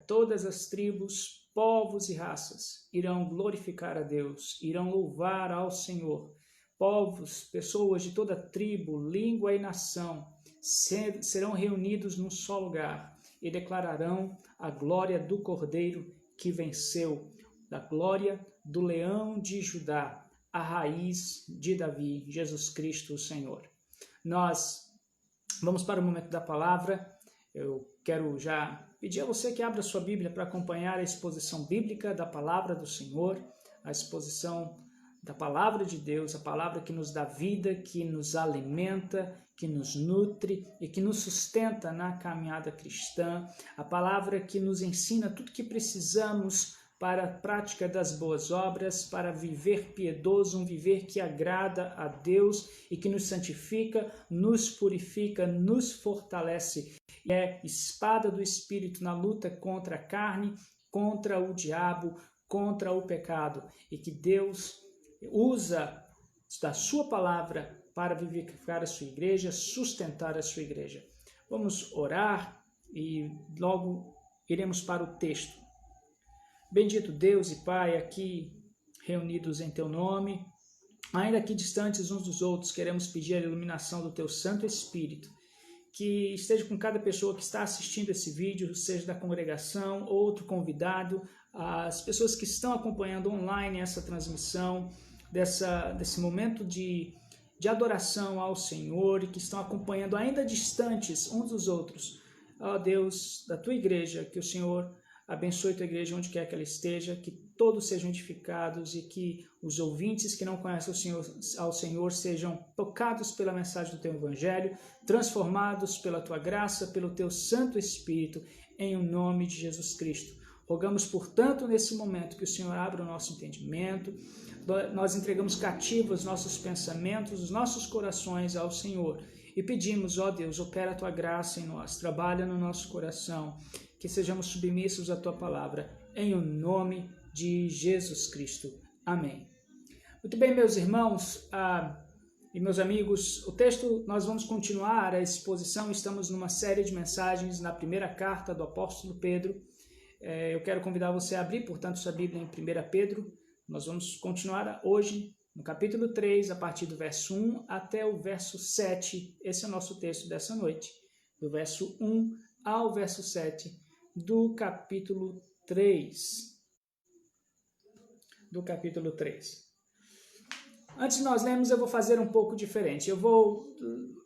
todas as tribos, povos e raças irão glorificar a Deus, irão louvar ao Senhor. Povos, pessoas de toda tribo, língua e nação serão reunidos num só lugar e declararão a glória do Cordeiro que venceu, da glória do Leão de Judá, a raiz de Davi, Jesus Cristo, o Senhor. Nós vamos para o momento da palavra. Eu quero já pedir a você que abra sua Bíblia para acompanhar a exposição bíblica da palavra do Senhor, a exposição da palavra de Deus, a palavra que nos dá vida, que nos alimenta, que nos nutre e que nos sustenta na caminhada cristã, a palavra que nos ensina tudo que precisamos para a prática das boas obras, para viver piedoso, um viver que agrada a Deus e que nos santifica, nos purifica, nos fortalece. E é espada do Espírito na luta contra a carne, contra o diabo, contra o pecado. E que Deus usa da sua palavra para vivificar a sua igreja, sustentar a sua igreja. Vamos orar e logo iremos para o texto. Bendito Deus e Pai, aqui reunidos em Teu nome, ainda que distantes uns dos outros, queremos pedir a iluminação do Teu Santo Espírito, que esteja com cada pessoa que está assistindo esse vídeo, seja da congregação, outro convidado, as pessoas que estão acompanhando online essa transmissão, desse momento de adoração ao Senhor e que estão acompanhando ainda distantes uns dos outros. Ó Deus, da Tua igreja, que o Senhor abençoe a Tua igreja onde quer que ela esteja, que todos sejam edificados e que os ouvintes que não conhecem ao Senhor sejam tocados pela mensagem do Teu Evangelho, transformados pela Tua graça, pelo Teu Santo Espírito, em o nome de Jesus Cristo. Rogamos, portanto, nesse momento que o Senhor abra o nosso entendimento. Nós entregamos cativos os nossos pensamentos, os nossos corações ao Senhor e pedimos, ó Deus, opera a Tua graça em nós, trabalha no nosso coração, que sejamos submissos à Tua palavra, em o nome de Jesus Cristo. Amém. Muito bem, meus irmãos e meus amigos, o texto, nós vamos continuar a exposição, estamos numa série de mensagens na primeira carta do apóstolo Pedro. Eu quero convidar você a abrir, portanto, sua Bíblia em 1 Pedro. Nós vamos continuar hoje no capítulo 3, a partir do verso 1 até o verso 7. Esse é o nosso texto dessa noite, do verso 1 ao verso 7 do capítulo 3. Antes de nós lermos, eu vou fazer um pouco diferente.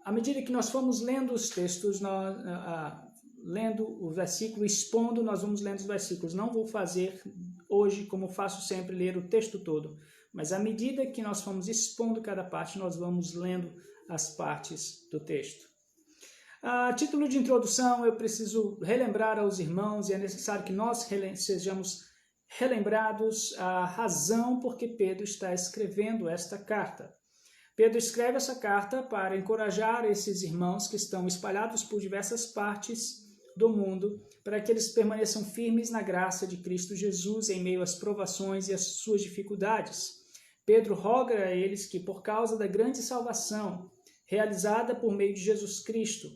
À medida que nós formos lendo os textos, lendo o versículo, expondo, nós vamos lendo os versículos. Não vou fazer hoje, como faço sempre, ler o texto todo, mas à medida que nós formos expondo cada parte, nós vamos lendo as partes do texto. A título de introdução, eu preciso relembrar aos irmãos, e é necessário que nós sejamos relembrados a razão por que Pedro está escrevendo esta carta. Pedro escreve essa carta para encorajar esses irmãos que estão espalhados por diversas partes do mundo, para que eles permaneçam firmes na graça de Cristo Jesus em meio às provações e às suas dificuldades. Pedro roga a eles que, por causa da grande salvação realizada por meio de Jesus Cristo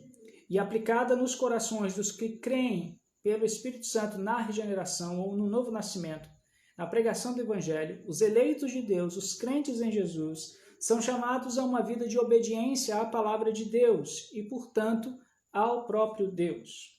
e aplicada nos corações dos que creem pelo Espírito Santo na regeneração ou no novo nascimento, na pregação do Evangelho, os eleitos de Deus, os crentes em Jesus, são chamados a uma vida de obediência à palavra de Deus e, portanto, ao próprio Deus.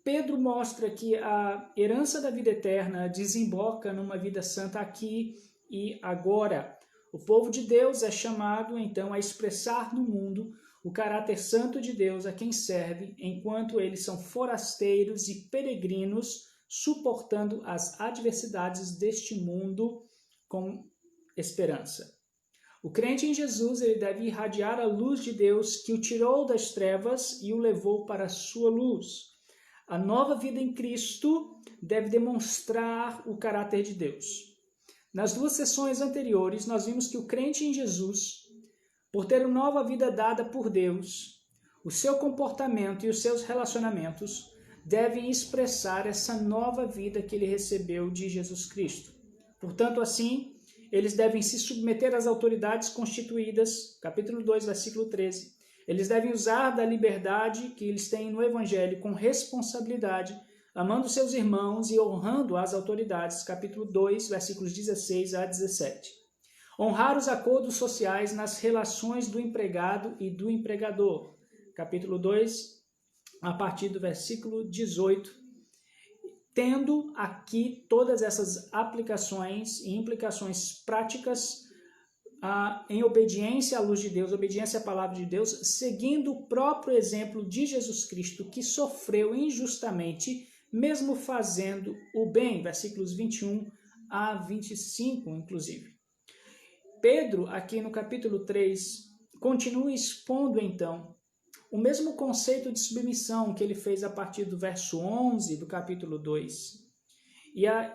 Pedro mostra que a herança da vida eterna desemboca numa vida santa aqui e agora. O povo de Deus é chamado, então, a expressar no mundo o caráter santo de Deus a quem serve, enquanto eles são forasteiros e peregrinos, suportando as adversidades deste mundo com esperança. O crente em Jesus, ele deve irradiar a luz de Deus que o tirou das trevas e o levou para a sua luz. A nova vida em Cristo deve demonstrar o caráter de Deus. Nas duas sessões anteriores, nós vimos que o crente em Jesus, por ter uma nova vida dada por Deus, o seu comportamento e os seus relacionamentos devem expressar essa nova vida que ele recebeu de Jesus Cristo. Portanto, assim, eles devem se submeter às autoridades constituídas, capítulo 2, versículo 13. Eles devem usar da liberdade que eles têm no Evangelho com responsabilidade, amando seus irmãos e honrando as autoridades, capítulo 2, versículos 16 a 17. Honrar os acordos sociais nas relações do empregado e do empregador, capítulo 2, a partir do versículo 18, tendo aqui todas essas aplicações e implicações práticas em obediência à luz de Deus, obediência à palavra de Deus, seguindo o próprio exemplo de Jesus Cristo, que sofreu injustamente, mesmo fazendo o bem, versículos 21 a 25, inclusive. Pedro, aqui no capítulo 3, continua expondo, então, o mesmo conceito de submissão que ele fez a partir do verso 11 do capítulo 2.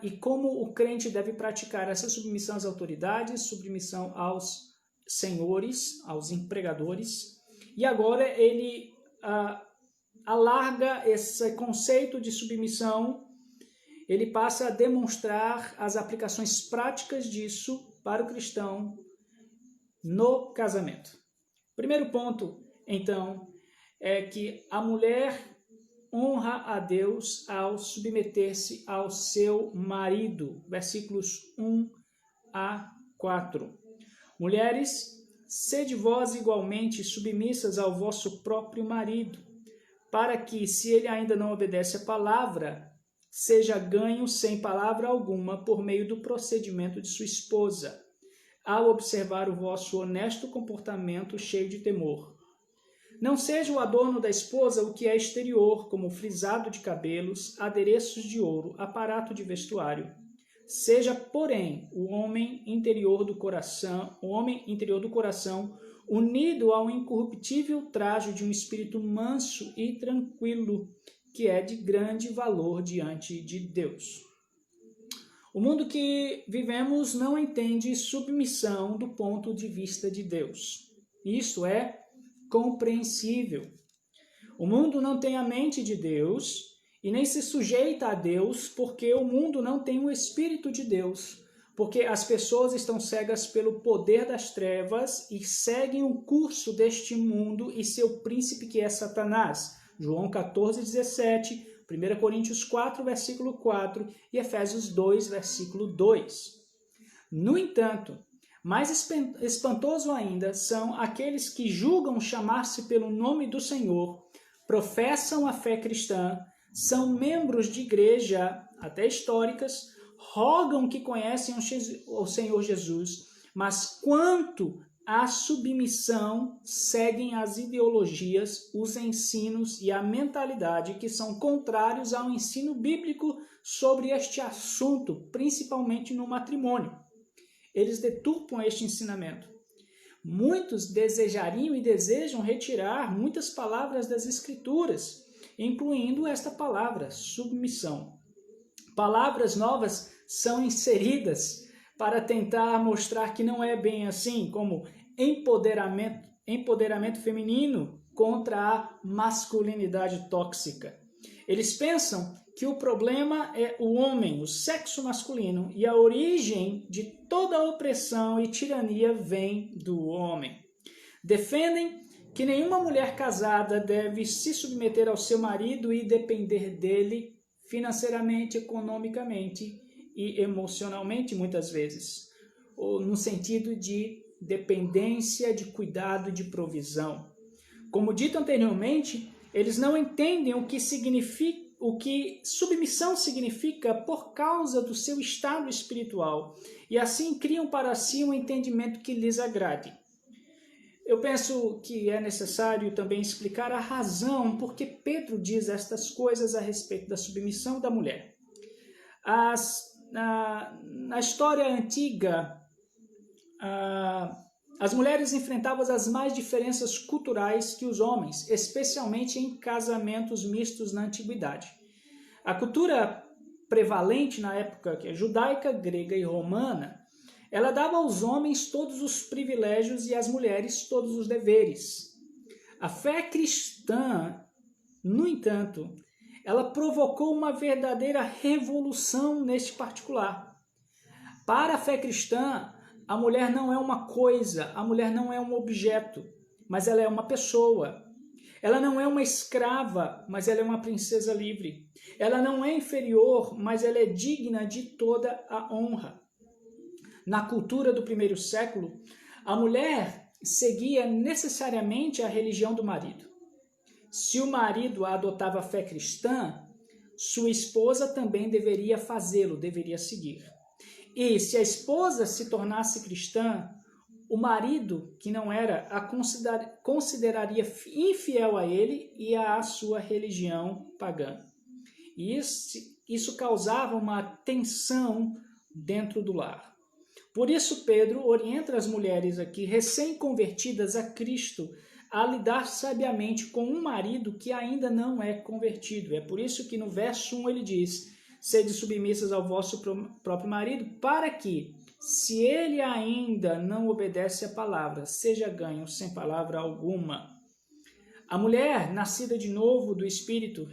E como o crente deve praticar essa submissão às autoridades, submissão aos senhores, aos empregadores. E agora ele alarga esse conceito de submissão, ele passa a demonstrar as aplicações práticas disso para o cristão no casamento. Primeiro ponto, então, é que a mulher honra a Deus ao submeter-se ao seu marido. Versículos 1 a 4. Mulheres, sede vós igualmente submissas ao vosso próprio marido, para que, se ele ainda não obedece a palavra, seja ganho sem palavra alguma por meio do procedimento de sua esposa, ao observar o vosso honesto comportamento cheio de temor. Não seja o adorno da esposa o que é exterior, como frisado de cabelos, adereços de ouro, aparato de vestuário. Seja, porém, o homem interior do coração, unido ao incorruptível trajo de um espírito manso e tranquilo, que é de grande valor diante de Deus. O mundo que vivemos não entende submissão do ponto de vista de Deus. Isso é compreensível. O mundo não tem a mente de Deus e nem se sujeita a Deus, porque o mundo não tem o Espírito de Deus, porque as pessoas estão cegas pelo poder das trevas e seguem o curso deste mundo e seu príncipe, que é Satanás. João 14:17, 1 Coríntios 4, versículo 4 e Efésios 2, versículo 2. No entanto, mais espantoso ainda são aqueles que julgam chamar-se pelo nome do Senhor, professam a fé cristã, são membros de igreja, até históricas, rogam que conhecem o Senhor Jesus, mas quanto à submissão, seguem as ideologias, os ensinos e a mentalidade que são contrários ao ensino bíblico sobre este assunto, principalmente no matrimônio. Eles deturpam este ensinamento. Muitos desejariam e desejam retirar muitas palavras das Escrituras, incluindo esta palavra, submissão. Palavras novas são inseridas para tentar mostrar que não é bem assim, como empoderamento feminino contra a masculinidade tóxica. Eles pensam que o problema é o homem, o sexo masculino, e a origem de toda a opressão e tirania vem do homem. Defendem que nenhuma mulher casada deve se submeter ao seu marido e depender dele financeiramente, economicamente e emocionalmente, muitas vezes, ou no sentido de dependência, de cuidado, de provisão. Como dito anteriormente, eles não entendem o que submissão significa por causa do seu estado espiritual e assim criam para si um entendimento que lhes agrade. Eu penso que é necessário também explicar a razão por que Pedro diz estas coisas a respeito da submissão da mulher. Na história antiga, as mulheres enfrentavam as mais diferenças culturais que os homens, especialmente em casamentos mistos na antiguidade. A cultura prevalente na época, que é judaica, grega e romana, ela dava aos homens todos os privilégios e às mulheres todos os deveres. A fé cristã, no entanto, ela provocou uma verdadeira revolução neste particular. Para a fé cristã, a mulher não é uma coisa, a mulher não é um objeto, mas ela é uma pessoa. Ela não é uma escrava, mas ela é uma princesa livre. Ela não é inferior, mas ela é digna de toda a honra. Na cultura do primeiro século, a mulher seguia necessariamente a religião do marido. Se o marido adotava a fé cristã, sua esposa também deveria fazê-lo, deveria seguir. E se a esposa se tornasse cristã, o marido, que não era, a consideraria infiel a ele e à sua religião pagã. E isso causava uma tensão dentro do lar. Por isso, Pedro orienta as mulheres aqui, recém-convertidas a Cristo, a lidar sabiamente com um marido que ainda não é convertido. É por isso que no verso 1 ele diz: sede submissas ao vosso próprio marido, para que, se ele ainda não obedece à palavra, seja ganho sem palavra alguma. A mulher nascida de novo do Espírito,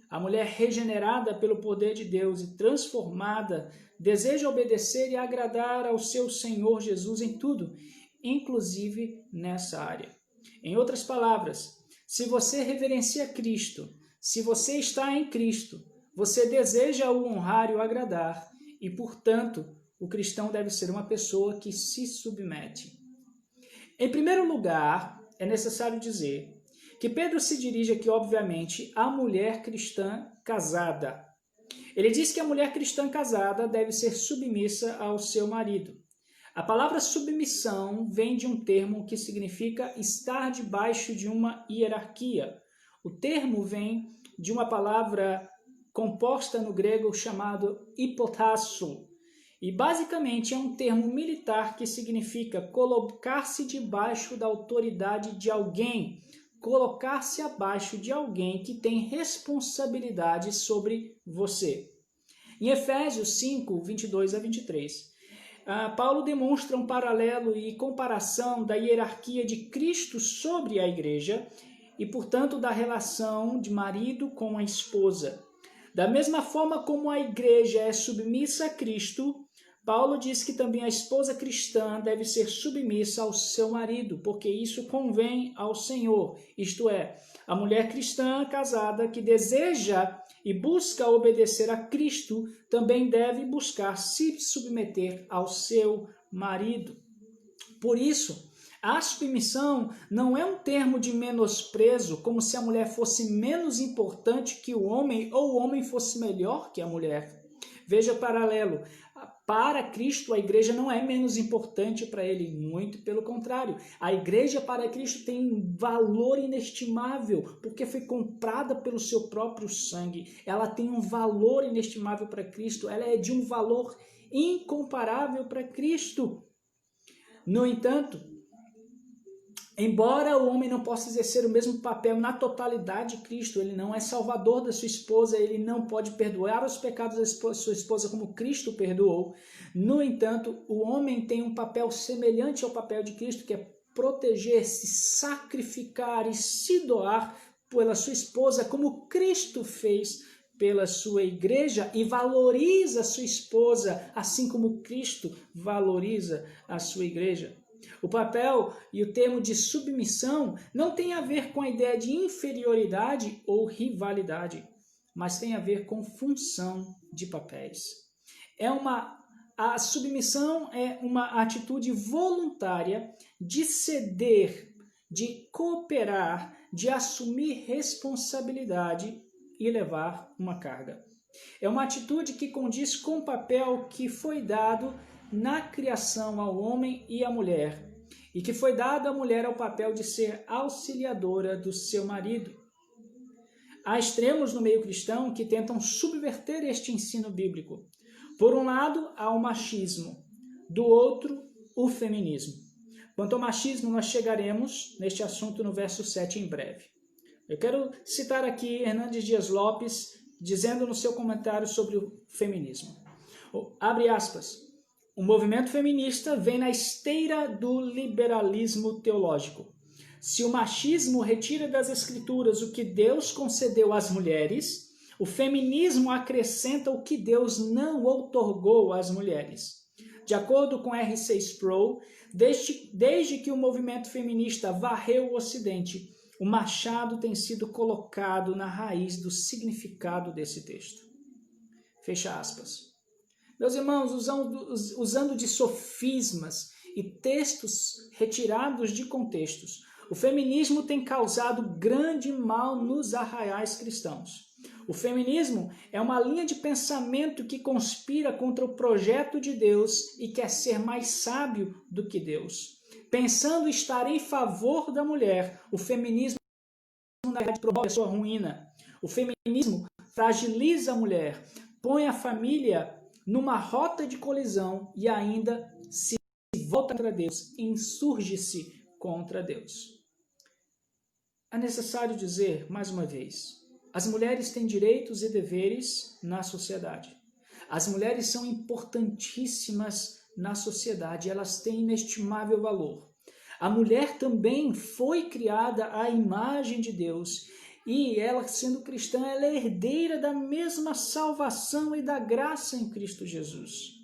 a mulher regenerada pelo poder de Deus e transformada, deseja obedecer e agradar ao seu Senhor Jesus em tudo, inclusive nessa área. Em outras palavras, se você reverencia Cristo, se você está em Cristo, você deseja o honrar e o agradar, e, portanto, o cristão deve ser uma pessoa que se submete. Em primeiro lugar, é necessário dizer que Pedro se dirige aqui, obviamente, à mulher cristã casada. Ele diz que a mulher cristã casada deve ser submissa ao seu marido. A palavra submissão vem de um termo que significa estar debaixo de uma hierarquia. O termo vem de uma palavra composta no grego chamado hipotasso. E basicamente é um termo militar que significa colocar-se debaixo da autoridade de alguém, colocar-se abaixo de alguém que tem responsabilidade sobre você. Em Efésios 5, 22 a 23, Paulo demonstra um paralelo e comparação da hierarquia de Cristo sobre a igreja e, portanto, da relação de marido com a esposa. Da mesma forma como a igreja é submissa a Cristo, Paulo diz que também a esposa cristã deve ser submissa ao seu marido, porque isso convém ao Senhor. Isto é, a mulher cristã casada que deseja e busca obedecer a Cristo também deve buscar se submeter ao seu marido. Por isso, a submissão não é um termo de menosprezo, como se a mulher fosse menos importante que o homem ou o homem fosse melhor que a mulher. Veja o paralelo. Para Cristo, a igreja não é menos importante para ele, muito pelo contrário. A igreja para Cristo tem um valor inestimável, porque foi comprada pelo seu próprio sangue. Ela tem um valor inestimável para Cristo, ela é de um valor incomparável para Cristo. No entanto, embora o homem não possa exercer o mesmo papel na totalidade de Cristo, ele não é salvador da sua esposa, ele não pode perdoar os pecados da sua esposa como Cristo perdoou. No entanto, o homem tem um papel semelhante ao papel de Cristo, que é proteger, se sacrificar e se doar pela sua esposa, como Cristo fez pela sua igreja, e valoriza a sua esposa, assim como Cristo valoriza a sua igreja. O papel e o termo de submissão não tem a ver com a ideia de inferioridade ou rivalidade, mas tem a ver com função de papéis. A submissão é uma atitude voluntária de ceder, de cooperar, de assumir responsabilidade e levar uma carga. É uma atitude que condiz com o papel que foi dado na criação ao homem e à mulher, e que foi dado à mulher ao papel de ser auxiliadora do seu marido. Há extremos no meio cristão que tentam subverter este ensino bíblico. Por um lado, há o machismo, do outro, o feminismo. Quanto ao machismo, nós chegaremos neste assunto no verso 7 em breve. Eu quero citar aqui Hernandes Dias Lopes, dizendo no seu comentário sobre o feminismo. Abre aspas. O movimento feminista vem na esteira do liberalismo teológico. Se o machismo retira das escrituras o que Deus concedeu às mulheres, o feminismo acrescenta o que Deus não outorgou às mulheres. De acordo com R.C. Sproul, desde que o movimento feminista varreu o Ocidente, o machado tem sido colocado na raiz do significado desse texto. Fecha aspas. Meus irmãos, usando de sofismas e textos retirados de contextos, o feminismo tem causado grande mal nos arraiais cristãos. O feminismo é uma linha de pensamento que conspira contra o projeto de Deus e quer ser mais sábio do que Deus. Pensando estar em favor da mulher, o feminismo na verdade promove a sua ruína. O feminismo fragiliza a mulher, põe a família numa rota de colisão e ainda se volta contra Deus, insurge-se contra Deus. É necessário dizer, mais uma vez, as mulheres têm direitos e deveres na sociedade. As mulheres são importantíssimas na sociedade, elas têm inestimável valor. A mulher também foi criada à imagem de Deus e ela, sendo cristã, ela é herdeira da mesma salvação e da graça em Cristo Jesus.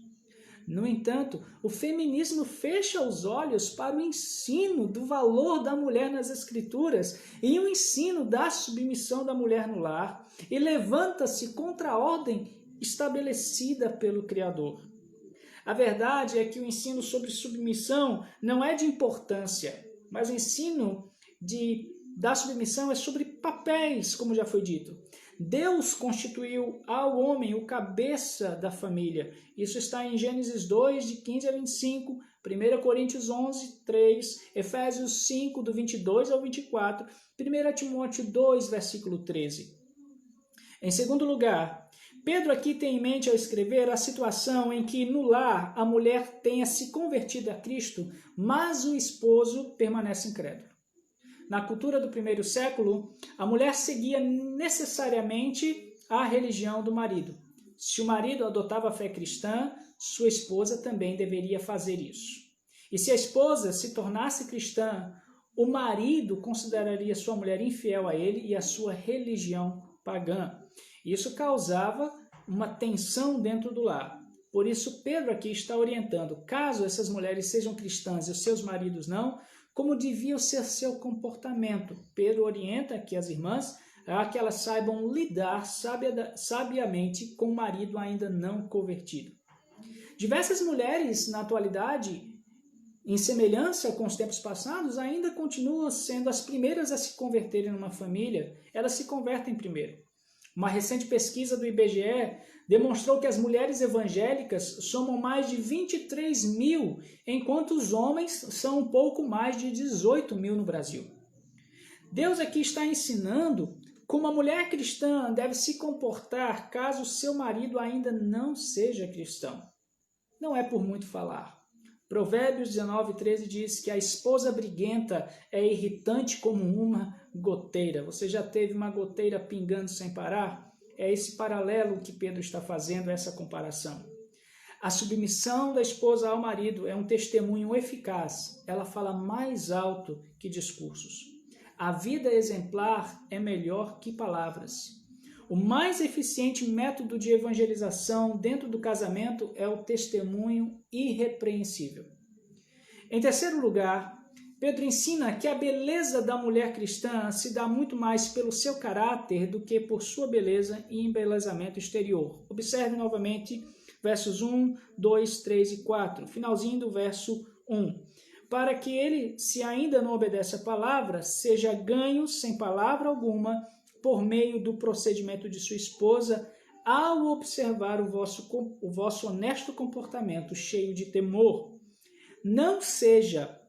No entanto, o feminismo fecha os olhos para o ensino do valor da mulher nas Escrituras e o ensino da submissão da mulher no lar e levanta-se contra a ordem estabelecida pelo Criador. A verdade é que o ensino sobre submissão não é de importância, mas o ensino da submissão é sobre papéis, como já foi dito. Deus constituiu ao homem o cabeça da família. Isso está em Gênesis 2, de 15 a 25, 1 Coríntios 11, 3, Efésios 5, do 22 ao 24, 1 Timóteo 2, versículo 13. Em segundo lugar, Pedro aqui tem em mente ao escrever a situação em que no lar a mulher tenha se convertido a Cristo, mas o esposo permanece incrédulo. Na cultura do primeiro século, a mulher seguia necessariamente a religião do marido. Se o marido adotava a fé cristã, sua esposa também deveria fazer isso. E se a esposa se tornasse cristã, o marido consideraria sua mulher infiel a ele e a sua religião pagã. Isso causava uma tensão dentro do lar. Por isso, Pedro aqui está orientando, caso essas mulheres sejam cristãs e os seus maridos não, como devia ser seu comportamento. Pedro orienta aqui as irmãs a que elas saibam lidar sabiamente com o marido ainda não convertido. Diversas mulheres, na atualidade, em semelhança com os tempos passados, ainda continuam sendo as primeiras a se converterem numa família. Elas se convertem primeiro. Uma recente pesquisa do IBGE demonstrou que as mulheres evangélicas somam mais de 23 mil, enquanto os homens são um pouco mais de 18 mil no Brasil. Deus aqui está ensinando como a mulher cristã deve se comportar caso seu marido ainda não seja cristão. Não é por muito falar. Provérbios 19, 13 diz que a esposa briguenta é irritante como uma goteira. Você já teve uma goteira pingando sem parar? É esse paralelo que Pedro está fazendo, essa comparação. A submissão da esposa ao marido é um testemunho eficaz. Ela fala mais alto que discursos. A vida exemplar é melhor que palavras. O mais eficiente método de evangelização dentro do casamento é o testemunho irrepreensível. Em terceiro lugar, Pedro ensina que a beleza da mulher cristã se dá muito mais pelo seu caráter do que por sua beleza e embelezamento exterior. Observe novamente versos 1, 2, 3 e 4, finalzinho do verso 1. Para que ele, se ainda não obedece à palavra, seja ganho sem palavra alguma por meio do procedimento de sua esposa, ao observar o vosso honesto comportamento cheio de temor. Não seja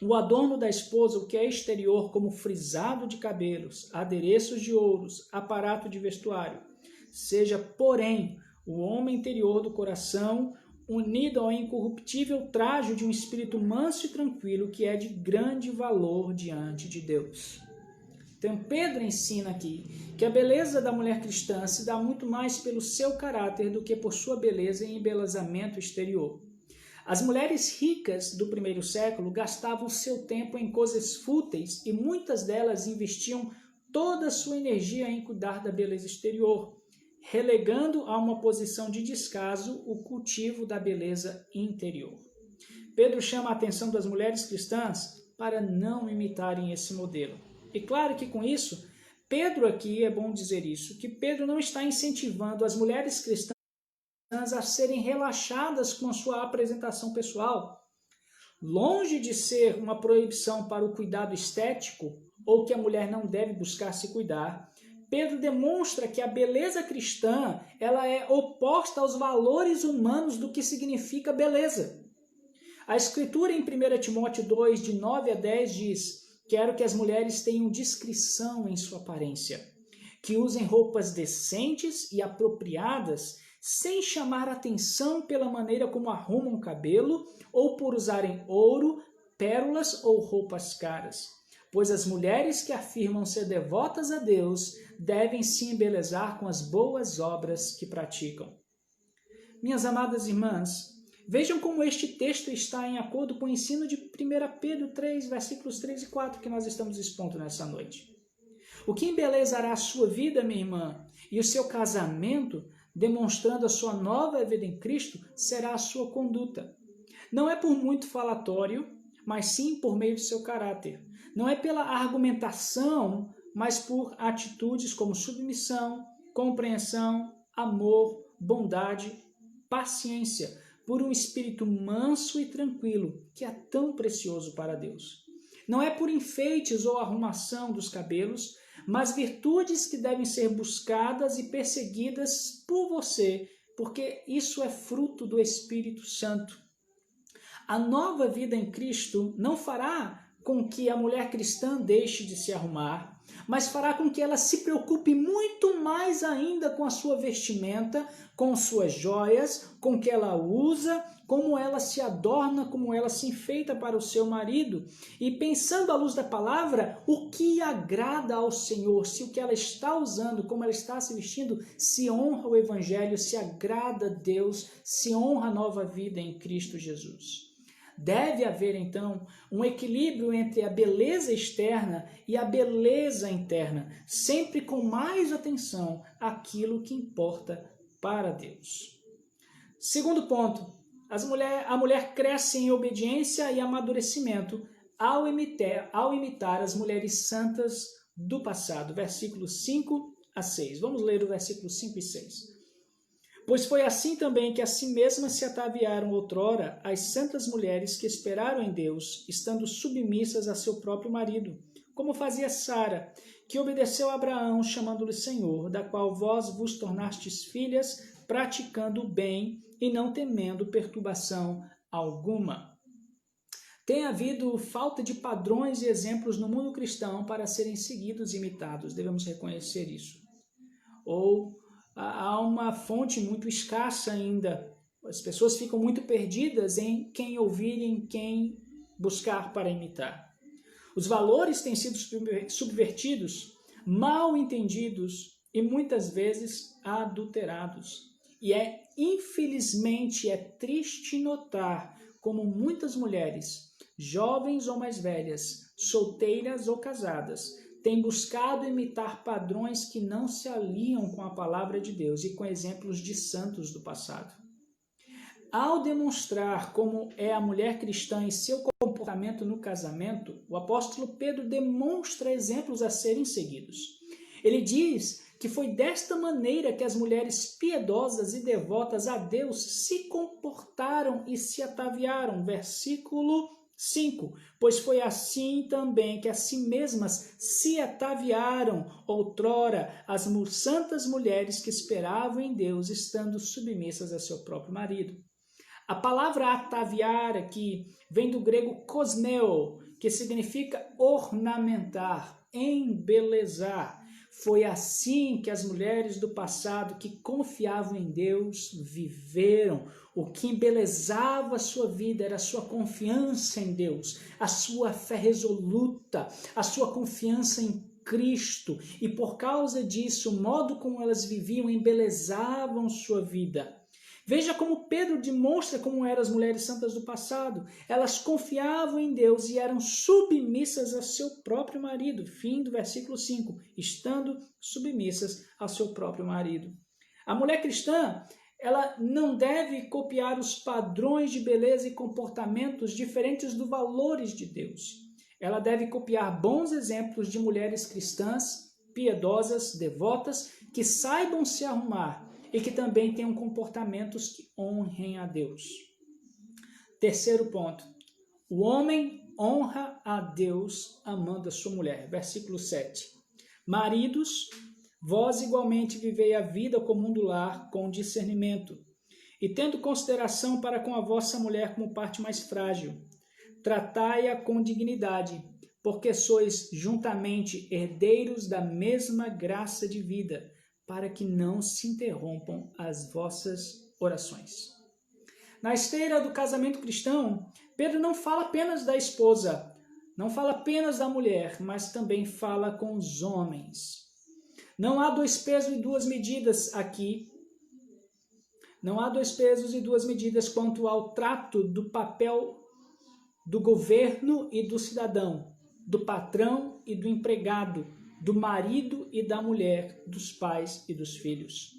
o adorno da esposa o que é exterior, como frisado de cabelos, adereços de ouros, aparato de vestuário. Seja, porém, o homem interior do coração, unido ao incorruptível trajo de um espírito manso e tranquilo, que é de grande valor diante de Deus. Então, Pedro ensina aqui que a beleza da mulher cristã se dá muito mais pelo seu caráter do que por sua beleza e embelezamento exterior. As mulheres ricas do primeiro século gastavam seu tempo em coisas fúteis e muitas delas investiam toda a sua energia em cuidar da beleza exterior, relegando a uma posição de descaso o cultivo da beleza interior. Pedro chama a atenção das mulheres cristãs para não imitarem esse modelo. E claro que com isso, Pedro aqui, é bom dizer isso, que Pedro não está incentivando as mulheres cristãs a serem relaxadas com a sua apresentação pessoal. Longe de ser uma proibição para o cuidado estético, ou que a mulher não deve buscar se cuidar, Pedro demonstra que a beleza cristã ela é oposta aos valores humanos do que significa beleza. A Escritura em 1 Timóteo 2, de 9 a 10, diz: quero que as mulheres tenham discrição em sua aparência, que usem roupas decentes e apropriadas, sem chamar atenção pela maneira como arrumam o cabelo ou por usarem ouro, pérolas ou roupas caras. Pois as mulheres que afirmam ser devotas a Deus devem se embelezar com as boas obras que praticam. Minhas amadas irmãs, vejam como este texto está em acordo com o ensino de 1 Pedro 3, versículos 3 e 4 que nós estamos expondo nessa noite. O que embelezará a sua vida, minha irmã, e o seu casamento, demonstrando a sua nova vida em Cristo, será a sua conduta. Não é por muito falatório, mas sim por meio do seu caráter. Não é pela argumentação, mas por atitudes como submissão, compreensão, amor, bondade, paciência, por um espírito manso e tranquilo, que é tão precioso para Deus. Não é por enfeites ou arrumação dos cabelos, mas virtudes que devem ser buscadas e perseguidas por você, porque isso é fruto do Espírito Santo. A nova vida em Cristo não fará com que a mulher cristã deixe de se arrumar, mas fará com que ela se preocupe muito mais ainda com a sua vestimenta, com suas joias, com o que ela usa, como ela se adorna, como ela se enfeita para o seu marido. E pensando à luz da palavra, o que agrada ao Senhor, se o que ela está usando, como ela está se vestindo, se honra o Evangelho, se agrada a Deus, se honra a nova vida em Cristo Jesus. Deve haver, então, um equilíbrio entre a beleza externa e a beleza interna, sempre com mais atenção àquilo que importa para Deus. Segundo ponto, a mulher cresce em obediência e amadurecimento ao imitar as mulheres santas do passado. Versículos 5 a 6. Vamos ler o versículo 5 e 6. Pois foi assim também que a si mesmas se ataviaram outrora as santas mulheres que esperaram em Deus, estando submissas a seu próprio marido, como fazia Sara, que obedeceu a Abraão, chamando-lhe Senhor, da qual vós vos tornastes filhas, praticando o bem e não temendo perturbação alguma. Tem havido falta de padrões e exemplos no mundo cristão para serem seguidos e imitados, devemos reconhecer isso. Ou há uma fonte muito escassa ainda. As pessoas ficam muito perdidas em quem ouvir e em quem buscar para imitar. Os valores têm sido subvertidos, mal entendidos e muitas vezes adulterados. E infelizmente, é triste notar como muitas mulheres, jovens ou mais velhas, solteiras ou casadas, tem buscado imitar padrões que não se aliam com a palavra de Deus e com exemplos de santos do passado. Ao demonstrar como é a mulher cristã e seu comportamento no casamento, o apóstolo Pedro demonstra exemplos a serem seguidos. Ele diz que foi desta maneira que as mulheres piedosas e devotas a Deus se comportaram e se ataviaram. Versículo 5. Pois foi assim também que a si mesmas se ataviaram outrora as santas mulheres que esperavam em Deus, estando submissas a seu próprio marido. A palavra ataviar aqui vem do grego kosmeo, que significa ornamentar, embelezar. Foi assim que as mulheres do passado que confiavam em Deus viveram. O que embelezava a sua vida era a sua confiança em Deus, a sua fé resoluta, a sua confiança em Cristo. E por causa disso, o modo como elas viviam embelezavam sua vida. Veja como Pedro demonstra como eram as mulheres santas do passado. Elas confiavam em Deus e eram submissas a seu próprio marido. Fim do versículo 5. Estando submissas ao seu próprio marido. A mulher cristã, ela não deve copiar os padrões de beleza e comportamentos diferentes dos valores de Deus. Ela deve copiar bons exemplos de mulheres cristãs, piedosas, devotas, que saibam se arrumar e que também tenham comportamentos que honrem a Deus. Terceiro ponto. O homem honra a Deus amando a sua mulher. Versículo 7. Maridos, vós igualmente vivei a vida comum do lar com discernimento, e tendo consideração para com a vossa mulher como parte mais frágil. Tratai-a com dignidade, porque sois juntamente herdeiros da mesma graça de vida, para que não se interrompam as vossas orações. Na esteira do casamento cristão, Pedro não fala apenas da esposa, não fala apenas da mulher, mas também fala com os homens. Não há dois pesos e duas medidas aqui. Não há dois pesos e duas medidas quanto ao trato do papel do governo e do cidadão, do patrão e do empregado, do marido e da mulher, dos pais e dos filhos.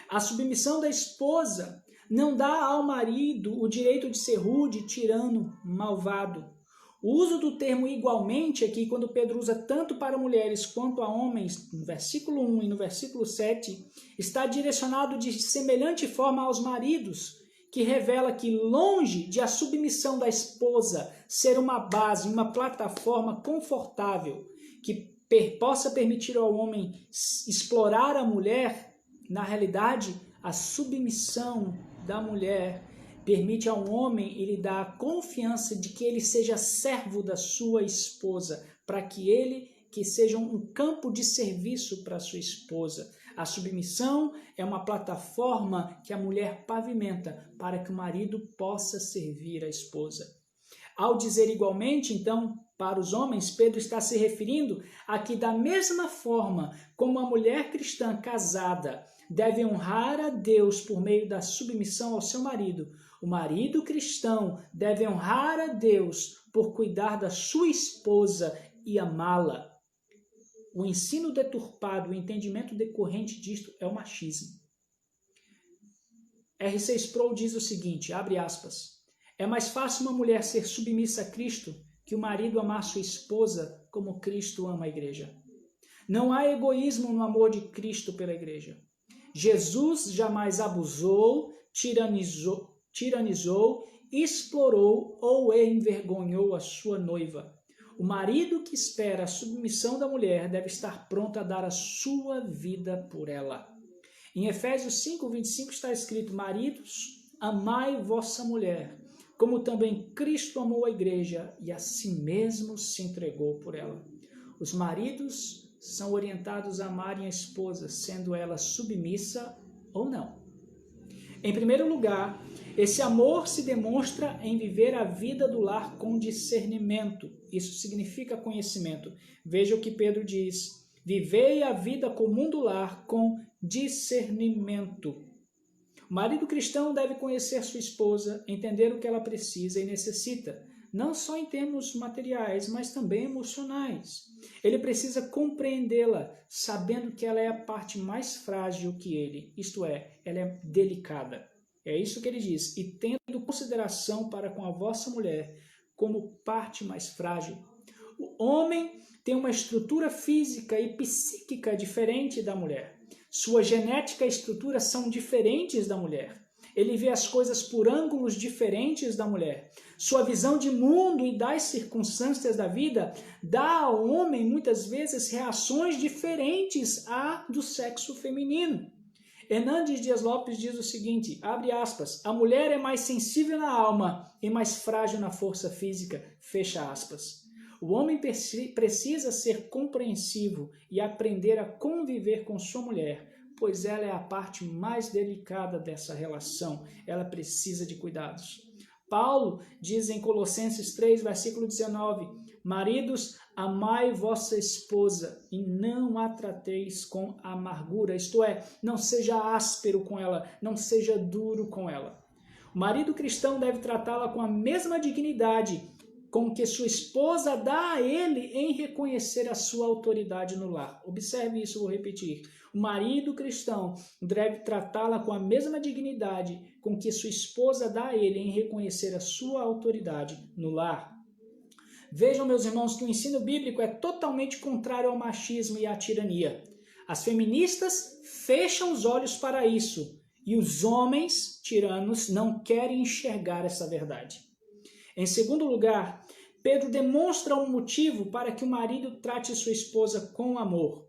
A submissão da esposa não dá ao marido o direito de ser rude, tirano, malvado. O uso do termo igualmente aqui, quando Pedro usa tanto para mulheres quanto a homens, no versículo 1 e no versículo 7, está direcionado de semelhante forma aos maridos, que revela que longe de a submissão da esposa ser uma base, uma plataforma confortável, que possa permitir ao homem explorar a mulher, na realidade, a submissão da mulher permite ao homem ele dar a confiança de que ele seja servo da sua esposa, para que ele que seja um campo de serviço para a sua esposa. A submissão é uma plataforma que a mulher pavimenta para que o marido possa servir a esposa. Ao dizer igualmente, então, para os homens, Pedro está se referindo a que da mesma forma como a mulher cristã casada deve honrar a Deus por meio da submissão ao seu marido, o marido cristão deve honrar a Deus por cuidar da sua esposa e amá-la. O ensino deturpado, o entendimento decorrente disto é o machismo. R.C. Sproul diz o seguinte, abre aspas, é mais fácil uma mulher ser submissa a Cristo que o marido amar sua esposa como Cristo ama a igreja. Não há egoísmo no amor de Cristo pela igreja. Jesus jamais abusou, tiranizou, explorou ou envergonhou a sua noiva. O marido que espera a submissão da mulher deve estar pronto a dar a sua vida por ela. Em Efésios 5:25 está escrito, maridos, amai vossa mulher, como também Cristo amou a igreja e a si mesmo se entregou por ela. Os maridos são orientados a amarem a esposa, sendo ela submissa ou não. Em primeiro lugar, esse amor se demonstra em viver a vida do lar com discernimento. Isso significa conhecimento. Veja o que Pedro diz. Vivei a vida comum do lar com discernimento. O marido cristão deve conhecer sua esposa, entender o que ela precisa e necessita, não só em termos materiais, mas também emocionais. Ele precisa compreendê-la, sabendo que ela é a parte mais frágil que ele, isto é, ela é delicada. É isso que ele diz, e tendo consideração para com a vossa mulher como parte mais frágil. O homem tem uma estrutura física e psíquica diferente da mulher. Sua genética e estrutura são diferentes da mulher. Ele vê as coisas por ângulos diferentes da mulher. Sua visão de mundo e das circunstâncias da vida dá ao homem, muitas vezes, reações diferentes à do sexo feminino. Hernandes Dias Lopes diz o seguinte, abre aspas, a mulher é mais sensível na alma e mais frágil na força física, fecha aspas. O homem precisa ser compreensivo e aprender a conviver com sua mulher, pois ela é a parte mais delicada dessa relação. Ela precisa de cuidados. Paulo diz em Colossenses 3, versículo 19, maridos, amai vossa esposa e não a trateis com amargura, isto é, não seja áspero com ela, não seja duro com ela. O marido cristão deve tratá-la com a mesma dignidade com que sua esposa dá a ele em reconhecer a sua autoridade no lar. Observe isso, vou repetir. O marido cristão deve tratá-la com a mesma dignidade com que sua esposa dá a ele em reconhecer a sua autoridade no lar. Vejam, meus irmãos, que o ensino bíblico é totalmente contrário ao machismo e à tirania. As feministas fecham os olhos para isso e os homens tiranos não querem enxergar essa verdade. Em segundo lugar, Pedro demonstra um motivo para que o marido trate sua esposa com amor,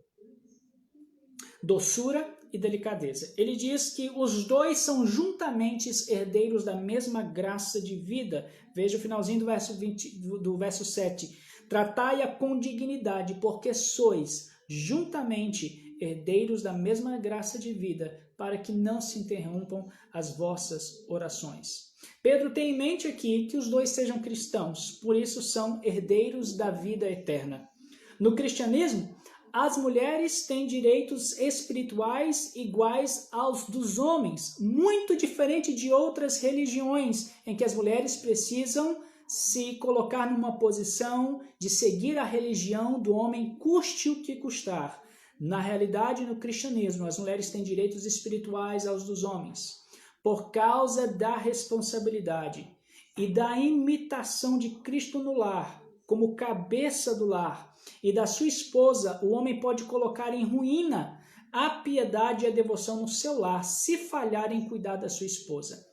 doçura e delicadeza. Ele diz que os dois são juntamente herdeiros da mesma graça de vida. Veja o finalzinho do verso 7. Tratai-a com dignidade, porque sois juntamente herdeiros da mesma graça de vida, para que não se interrompam as vossas orações. Pedro tem em mente aqui que os dois sejam cristãos, por isso são herdeiros da vida eterna. No cristianismo, as mulheres têm direitos espirituais iguais aos dos homens, muito diferente de outras religiões, em que as mulheres precisam se colocar numa posição de seguir a religião do homem, custe o que custar. Na realidade, no cristianismo, as mulheres têm direitos espirituais aos dos homens, por causa da responsabilidade e da imitação de Cristo no lar, como cabeça do lar, e da sua esposa, o homem pode colocar em ruína a piedade e a devoção no seu lar, se falhar em cuidar da sua esposa.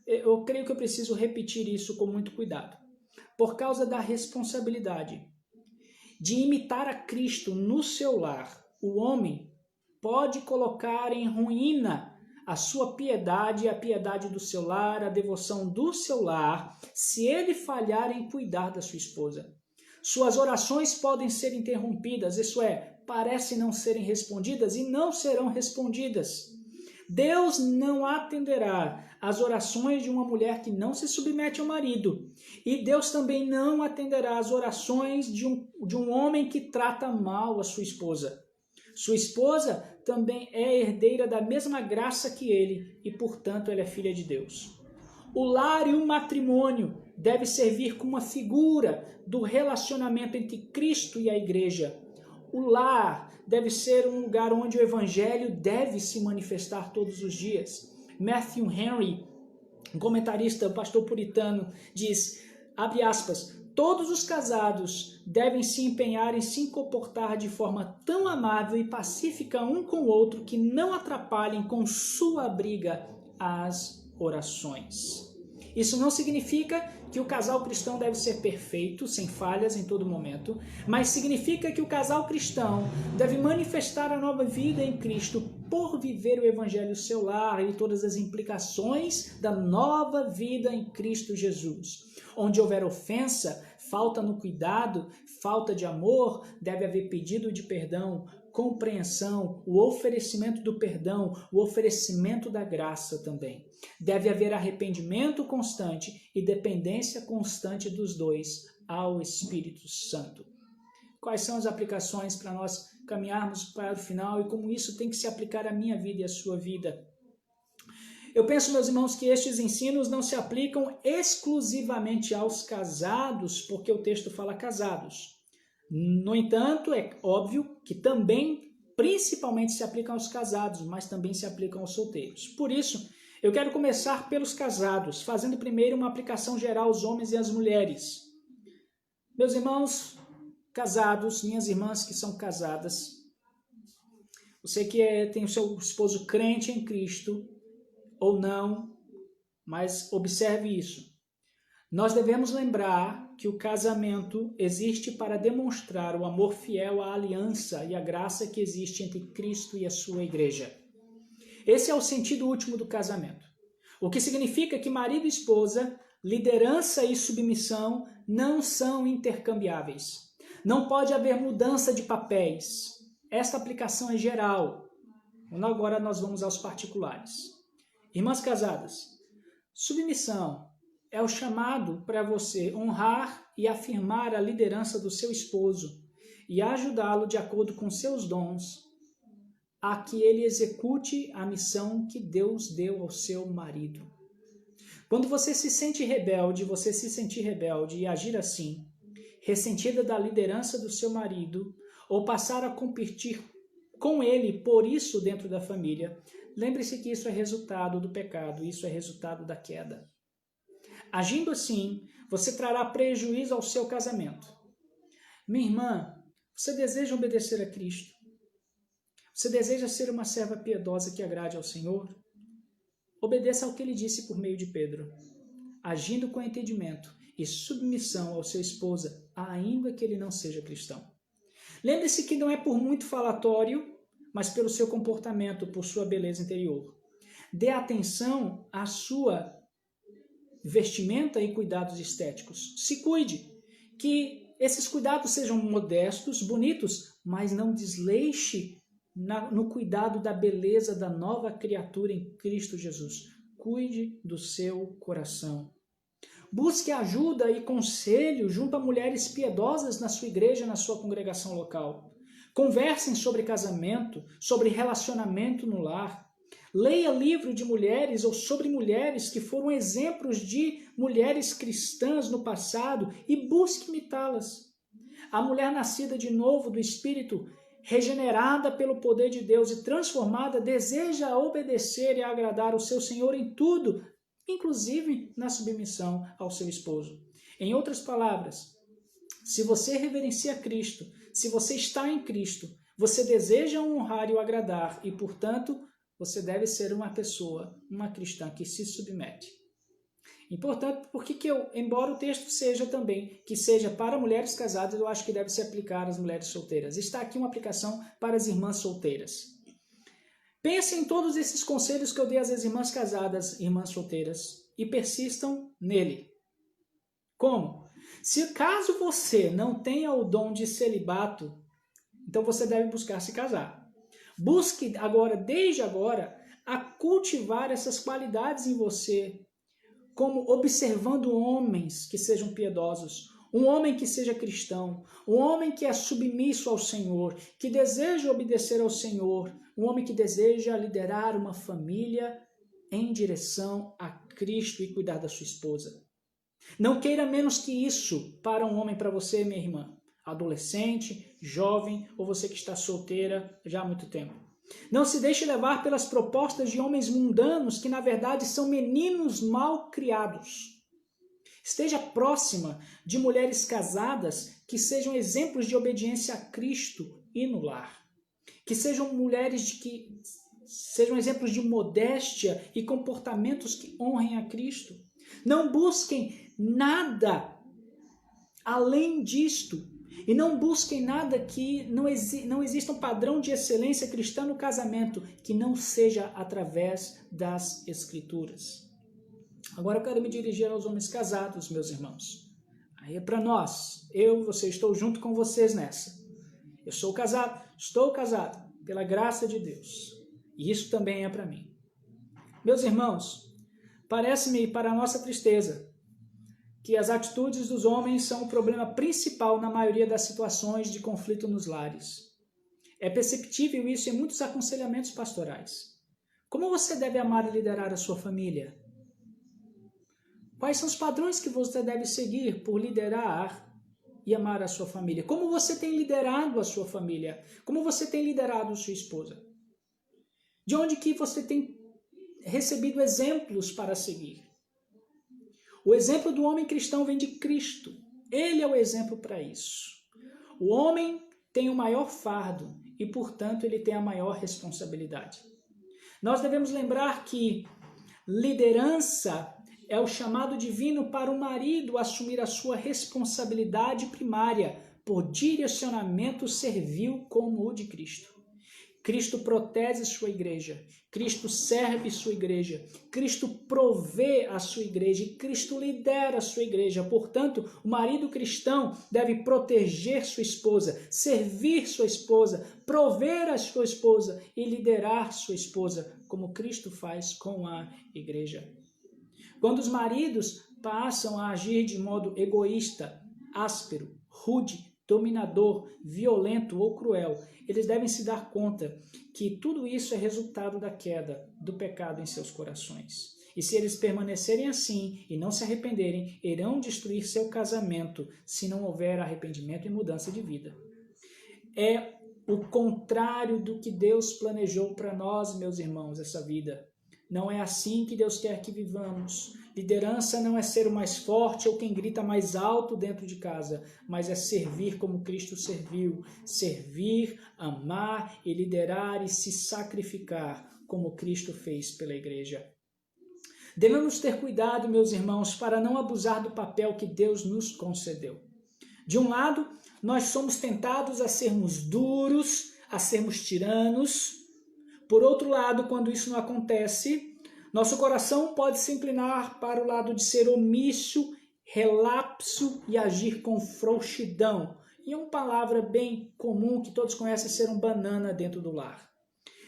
Eu creio que eu preciso repetir isso com muito cuidado. Por causa da responsabilidade de imitar a Cristo no seu lar, o homem pode colocar em ruína a sua piedade e a piedade do seu lar, a devoção do seu lar, se ele falhar em cuidar da sua esposa. Suas orações podem ser interrompidas, isso é, parecem não serem respondidas e não serão respondidas. Deus não atenderá às orações de uma mulher que não se submete ao marido. E Deus também não atenderá às orações de um homem que trata mal a sua esposa. Sua esposa também é herdeira da mesma graça que ele e, portanto, ela é filha de Deus. O lar e o matrimônio deve servir como uma figura do relacionamento entre Cristo e a igreja. O lar deve ser um lugar onde o evangelho deve se manifestar todos os dias. Matthew Henry, um comentarista, pastor puritano, diz, abre aspas, todos os casados devem se empenhar em se comportar de forma tão amável e pacífica um com o outro que não atrapalhem com sua briga as orações. Isso não significa que o casal cristão deve ser perfeito, sem falhas em todo momento, mas significa que o casal cristão deve manifestar a nova vida em Cristo por viver o evangelho no seu lar e todas as implicações da nova vida em Cristo Jesus. Onde houver ofensa, falta no cuidado, falta de amor, deve haver pedido de perdão, compreensão, o oferecimento do perdão, o oferecimento da graça também. Deve haver arrependimento constante e dependência constante dos dois ao Espírito Santo. Quais são as aplicações para nós caminharmos para o final e como isso tem que se aplicar à minha vida e à sua vida? Eu penso, meus irmãos, que estes ensinos não se aplicam exclusivamente aos casados, porque o texto fala casados. No entanto, é óbvio que também, principalmente, se aplicam aos casados, mas também se aplicam aos solteiros. Por isso, eu quero começar pelos casados, fazendo primeiro uma aplicação geral aos homens e às mulheres. Meus irmãos casados, minhas irmãs que são casadas, você que tem o seu esposo crente em Cristo, ou não, mas observe isso. Nós devemos lembrar que o casamento existe para demonstrar o amor fiel à aliança e à graça que existe entre Cristo e a sua igreja. Esse é o sentido último do casamento. O que significa que marido e esposa, liderança e submissão não são intercambiáveis. Não pode haver mudança de papéis. Esta aplicação é geral. Agora nós vamos aos particulares. Irmãs casadas, submissão é o chamado para você honrar e afirmar a liderança do seu esposo e ajudá-lo de acordo com seus dons a que ele execute a missão que Deus deu ao seu marido. Quando você se sente rebelde, você se sentir rebelde e agir assim, ressentida da liderança do seu marido, ou passar a competir com ele por isso dentro da família, lembre-se que isso é resultado do pecado, isso é resultado da queda. Agindo assim, você trará prejuízo ao seu casamento. Minha irmã, você deseja obedecer a Cristo? Você deseja ser uma serva piedosa que agrade ao Senhor? Obedeça ao que ele disse por meio de Pedro, agindo com entendimento e submissão ao seu esposa, ainda que ele não seja cristão. Lembre-se que não é por muito falatório, mas pelo seu comportamento, por sua beleza interior. Dê atenção à sua vestimenta e cuidados estéticos. Se cuide, que esses cuidados sejam modestos, bonitos, mas não desleixe no cuidado da beleza da nova criatura em Cristo Jesus. Cuide do seu coração. Busque ajuda e conselho junto a mulheres piedosas na sua igreja, na sua congregação local. Conversem sobre casamento, sobre relacionamento no lar. Leia livro de mulheres ou sobre mulheres que foram exemplos de mulheres cristãs no passado e busque imitá-las. A mulher nascida de novo do Espírito, regenerada pelo poder de Deus e transformada, deseja obedecer e agradar o seu Senhor em tudo, inclusive na submissão ao seu esposo. Em outras palavras, se você reverencia Cristo, se você está em Cristo, você deseja honrar e o agradar e, portanto, você deve ser uma pessoa, uma cristã que se submete. Importante porque embora o texto seja também, que seja para mulheres casadas, eu acho que deve se aplicar às mulheres solteiras. Está aqui uma aplicação para as irmãs solteiras. Pense em todos esses conselhos que eu dei às irmãs casadas, irmãs solteiras, e persistam nele. Como? Se caso você não tenha o dom de celibato, então você deve buscar se casar. Busque agora, desde agora, a cultivar essas qualidades em você, como observando homens que sejam piedosos, um homem que seja cristão, um homem que é submisso ao Senhor, que deseja obedecer ao Senhor, um homem que deseja liderar uma família em direção a Cristo e cuidar da sua esposa. Não queira menos que isso para um homem, para você, minha irmã, adolescente, jovem ou você que está solteira já há muito tempo. Não se deixe levar pelas propostas de homens mundanos que, na verdade, são meninos mal criados. Esteja próxima de mulheres casadas que sejam exemplos de obediência a Cristo e no lar. Que sejam mulheres que sejam exemplos de modéstia e comportamentos que honrem a Cristo. Não busquem nada além disto. E não busquem nada que não exista um padrão de excelência cristã no casamento que não seja através das Escrituras. Agora eu quero me dirigir aos homens casados, meus irmãos. Aí é para nós. Você, estou junto com vocês nessa. Eu sou casado, estou casado, pela graça de Deus. E isso também é para mim. Meus irmãos, parece-me, para a nossa tristeza, que as atitudes dos homens são o problema principal na maioria das situações de conflito nos lares. É perceptível isso em muitos aconselhamentos pastorais. Como você deve amar e liderar a sua família? Quais são os padrões que você deve seguir por liderar e amar a sua família? Como você tem liderado a sua família? Como você tem liderado a sua esposa? De onde que você tem recebido exemplos para seguir? O exemplo do homem cristão vem de Cristo. Ele é o exemplo para isso. O homem tem o maior fardo e, portanto, ele tem a maior responsabilidade. Nós devemos lembrar que liderança é o chamado divino para o marido assumir a sua responsabilidade primária por direcionamento servil como o de Cristo. Cristo protege sua igreja, Cristo serve sua igreja, Cristo provê a sua igreja e Cristo lidera a sua igreja. Portanto, o marido cristão deve proteger sua esposa, servir sua esposa, prover a sua esposa e liderar sua esposa, como Cristo faz com a igreja. Quando os maridos passam a agir de modo egoísta, áspero, rude, dominador, violento ou cruel, eles devem se dar conta que tudo isso é resultado da queda, do pecado em seus corações. E se eles permanecerem assim e não se arrependerem, irão destruir seu casamento se não houver arrependimento e mudança de vida. É o contrário do que Deus planejou para nós, meus irmãos, essa vida. Não é assim que Deus quer que vivamos. Liderança não é ser o mais forte ou quem grita mais alto dentro de casa, mas é servir como Cristo serviu. Servir, amar e liderar e se sacrificar como Cristo fez pela igreja. Devemos ter cuidado, meus irmãos, para não abusar do papel que Deus nos concedeu. De um lado, nós somos tentados a sermos duros, a sermos tiranos. Por outro lado, quando isso não acontece, nosso coração pode se inclinar para o lado de ser omisso, relapso e agir com frouxidão. E uma palavra bem comum que todos conhecem, ser um banana dentro do lar.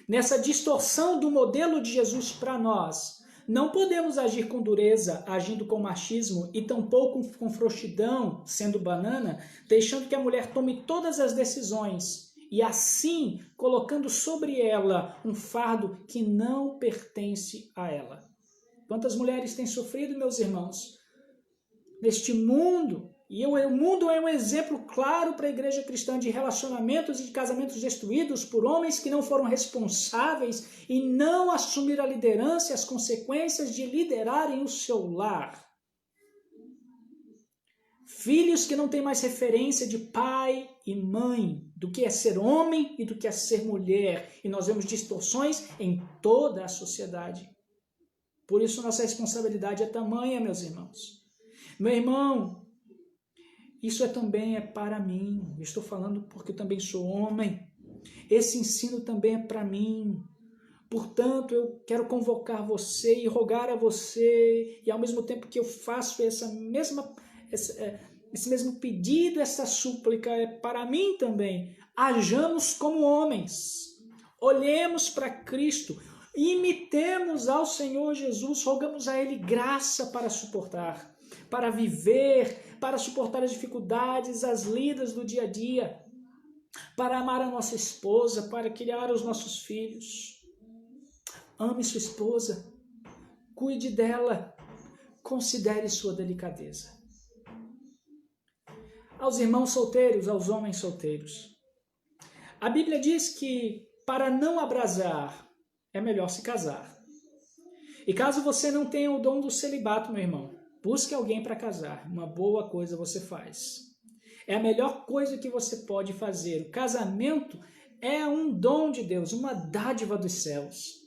Nessa distorção do modelo de Jesus para nós, não podemos agir com dureza, agindo com machismo, e tampouco com frouxidão, sendo banana, deixando que a mulher tome todas as decisões, e assim colocando sobre ela um fardo que não pertence a ela. Quantas mulheres têm sofrido, meus irmãos, neste mundo? E o mundo é um exemplo claro para a igreja cristã de relacionamentos e de casamentos destruídos por homens que não foram responsáveis e não assumiram a liderança e as consequências de liderarem o seu lar. Filhos que não têm mais referência de pai e mãe, do que é ser homem e do que é ser mulher. E nós vemos distorções em toda a sociedade. Por isso nossa responsabilidade é tamanha, meus irmãos. Meu irmão, isso também é para mim. Eu estou falando porque eu também sou homem. Esse ensino também é para mim. Portanto, eu quero convocar você e rogar a você, e ao mesmo tempo que eu faço esse mesmo pedido, essa súplica é para mim também. Hajamos como homens. Olhemos para Cristo. Imitemos ao Senhor Jesus. Rogamos a Ele graça para suportar, para viver, para suportar as dificuldades, as lidas do dia a dia, para amar a nossa esposa, para criar os nossos filhos. Ame sua esposa, cuide dela, considere sua delicadeza. Aos irmãos solteiros, aos homens solteiros, a Bíblia diz que para não abrasar é melhor se casar. E caso você não tenha o dom do celibato, meu irmão, busque alguém para casar. Uma boa coisa você faz. É a melhor coisa que você pode fazer. O casamento é um dom de Deus, uma dádiva dos céus.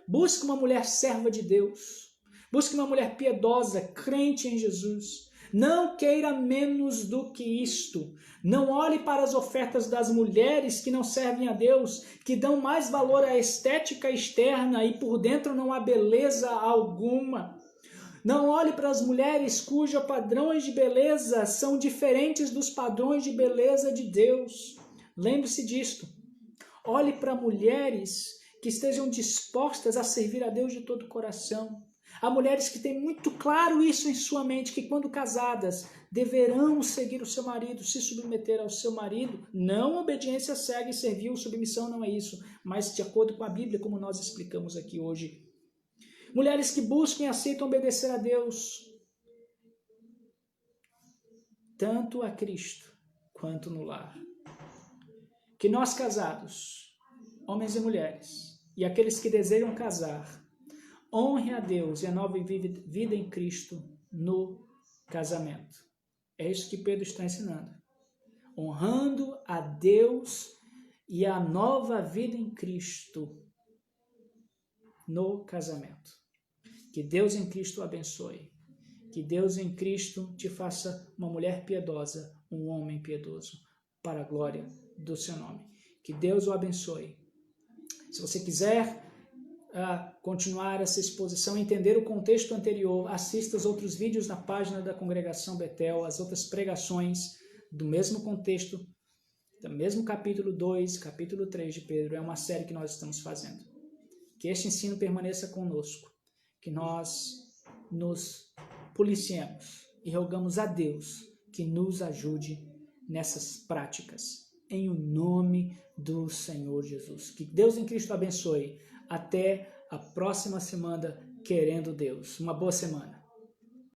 Busque uma mulher serva de Deus. Busque uma mulher piedosa, crente em Jesus. Não queira menos do que isto. Não olhe para as ofertas das mulheres que não servem a Deus, que dão mais valor à estética externa e por dentro não há beleza alguma. Não olhe para as mulheres cujos padrões de beleza são diferentes dos padrões de beleza de Deus. Lembre-se disto. Olhe para mulheres que estejam dispostas a servir a Deus de todo o coração. Há mulheres que têm muito claro isso em sua mente, que quando casadas deverão seguir o seu marido, se submeter ao seu marido. Não obediência cega e servil, submissão não é isso, mas de acordo com a Bíblia, como nós explicamos aqui hoje. Mulheres que buscam e aceitam obedecer a Deus, tanto a Cristo quanto no lar. Que nós casados, homens e mulheres, e aqueles que desejam casar, honre a Deus e a nova vida em Cristo no casamento. É isso que Pedro está ensinando. Honrando a Deus e a nova vida em Cristo no casamento. Que Deus em Cristo o abençoe. Que Deus em Cristo te faça uma mulher piedosa, um homem piedoso, para a glória do seu nome. Que Deus o abençoe. Se você quiser continuar essa exposição, entender o contexto anterior, assista os outros vídeos na página da Congregação Betel, as outras pregações do mesmo contexto, do mesmo capítulo 2, capítulo 3 de Pedro. É uma série que nós estamos fazendo. Que este ensino permaneça conosco, que nós nos policiemos e rogamos a Deus que nos ajude nessas práticas, em o nome do Senhor Jesus. Que Deus em Cristo abençoe. Até a próxima semana, querendo Deus. Uma boa semana.